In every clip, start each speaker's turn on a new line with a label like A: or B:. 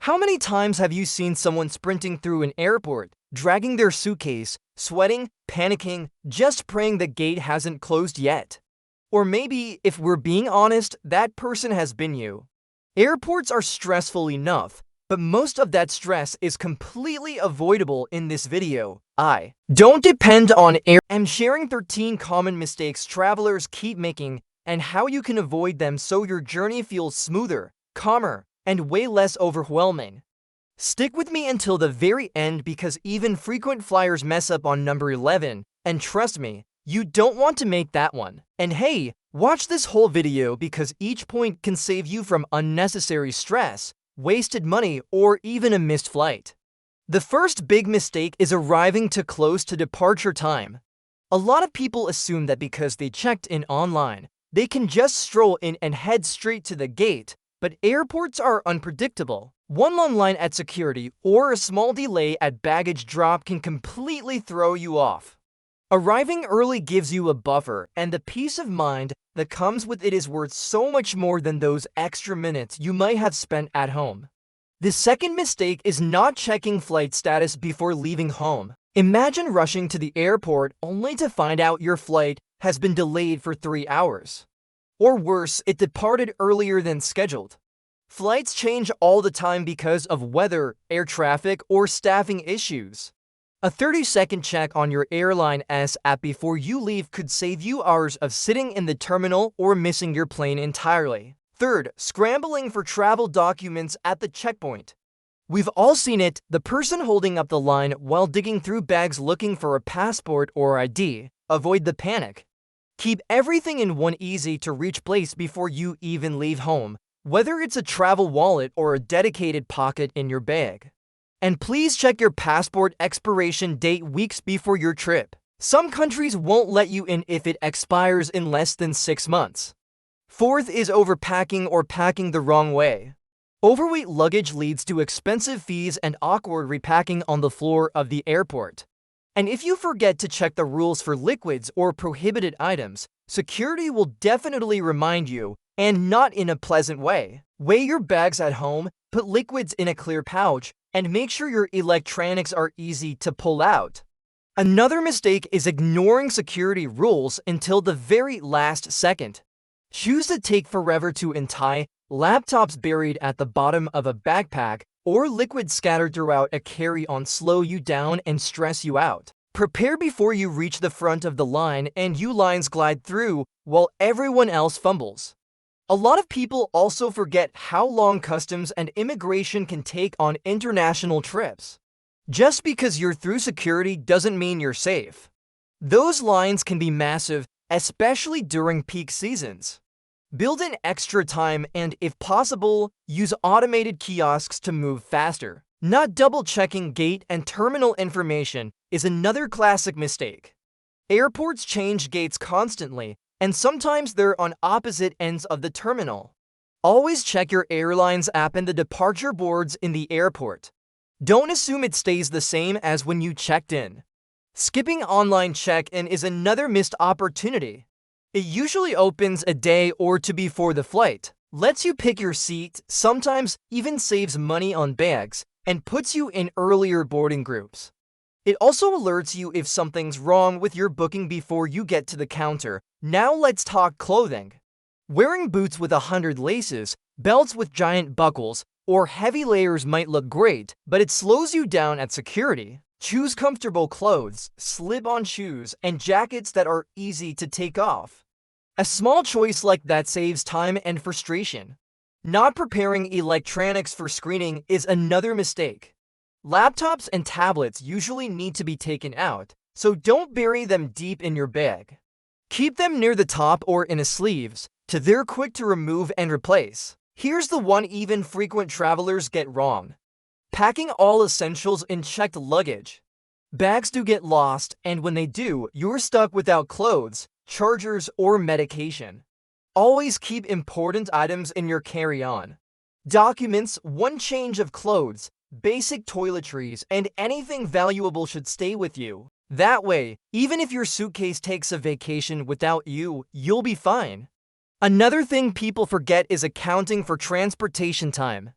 A: How many times have you seen someone sprinting through an airport, dragging their suitcase, sweating, panicking, just praying the gate hasn't closed yet? Or maybe, if we're being honest, that person has been you. Airports are stressful enough, but most of that stress is completely avoidable in this video. I don't depend on air. I'm sharing 13 common mistakes travelers keep making and how you can avoid them so your journey feels smoother, calmer, and way less overwhelming. Stick with me until the very end because even frequent flyers mess up on number 11, and trust me, you don't want to make that one. And hey, watch this whole video because each point can save you from unnecessary stress, wasted money, or even a missed flight. The first big mistake is arriving too close to departure time. A lot of people assume that because they checked in online, they can just stroll in and head straight to the gate, but airports are unpredictable. One long line at security or a small delay at baggage drop can completely throw you off. Arriving early gives you a buffer, and the peace of mind that comes with it is worth so much more than those extra minutes you might have spent at home. The second mistake is not checking flight status before leaving home. Imagine rushing to the airport only to find out your flight has been delayed for 3 hours. Or worse, it departed earlier than scheduled. Flights change all the time because of weather, air traffic, or staffing issues. A 30-second check on your airline's app before you leave could save you hours of sitting in the terminal or missing your plane entirely. Third, scrambling for travel documents at the checkpoint. We've all seen it, the person holding up the line while digging through bags looking for a passport or ID. Avoid the panic. Keep everything in one easy-to-reach place before you even leave home, whether it's a travel wallet or a dedicated pocket in your bag. And please check your passport expiration date weeks before your trip. Some countries won't let you in if it expires in less than 6 months. Fourth is overpacking or packing the wrong way. Overweight luggage leads to expensive fees and awkward repacking on the floor of the airport. And if you forget to check the rules for liquids or prohibited items, security will definitely remind you, and not in a pleasant way. Weigh your bags at home, put liquids in a clear pouch, and make sure your electronics are easy to pull out. Another mistake is ignoring security rules until the very last second. Shoes that take forever to untie, laptops buried at the bottom of a backpack, or liquid scattered throughout a carry-on slow you down and stress you out. Prepare before you reach the front of the line and you lines glide through while everyone else fumbles. A lot of people also forget how long customs and immigration can take on international trips. Just because you're through security doesn't mean you're safe. Those lines can be massive, especially during peak seasons. Build in extra time and, if possible, use automated kiosks to move faster. Not double-checking gate and terminal information is another classic mistake. Airports change gates constantly, and sometimes they're on opposite ends of the terminal. Always check your airline's app and the departure boards in the airport. Don't assume it stays the same as when you checked in. Skipping online check-in is another missed opportunity. It usually opens a day or two before the flight, lets you pick your seat, sometimes even saves money on bags, and puts you in earlier boarding groups. It also alerts you if something's wrong with your booking before you get to the counter. Now let's talk clothing. Wearing boots with 100 laces, belts with giant buckles, or heavy layers might look great, but it slows you down at security. Choose comfortable clothes, slip-on shoes, and jackets that are easy to take off. A small choice like that saves time and frustration. Not preparing electronics for screening is another mistake. Laptops and tablets usually need to be taken out, so don't bury them deep in your bag. Keep them near the top or in a sleeves, so they're quick to remove and replace. Here's the one even frequent travelers get wrong. Packing all essentials in checked luggage. Bags do get lost, and when they do, you're stuck without clothes, chargers, or medication. Always keep important items in your carry-on. Documents, one change of clothes, basic toiletries, and anything valuable should stay with you. That way, even if your suitcase takes a vacation without you, you'll be fine. Another thing people forget is accounting for transportation time.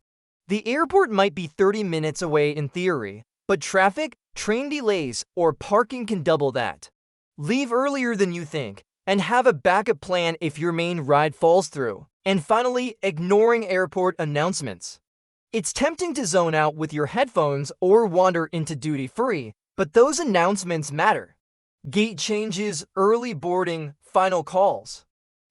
A: The airport might be 30 minutes away in theory, but traffic, train delays, or parking can double that. Leave earlier than you think, and have a backup plan if your main ride falls through. And finally, ignoring airport announcements. It's tempting to zone out with your headphones or wander into duty-free, but those announcements matter. Gate changes, early boarding, final calls.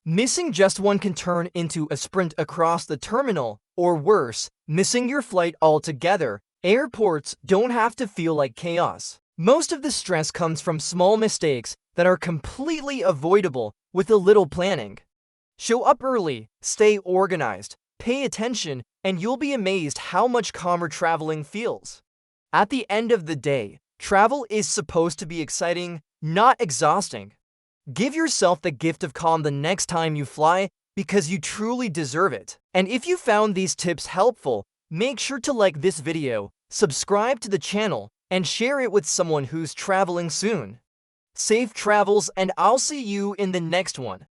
A: Missing just one can turn into a sprint across the terminal, or worse, missing your flight altogether. Airports don't have to feel like chaos. Most of the stress comes from small mistakes that are completely avoidable with a little planning. Show up early, stay organized, pay attention, and you'll be amazed how much calmer traveling feels. At the end of the day, travel is supposed to be exciting, not exhausting. Give yourself the gift of calm the next time you fly because you truly deserve it. And if you found these tips helpful, make sure to like this video, subscribe to the channel, and share it with someone who's traveling soon. Safe travels, and I'll see you in the next one.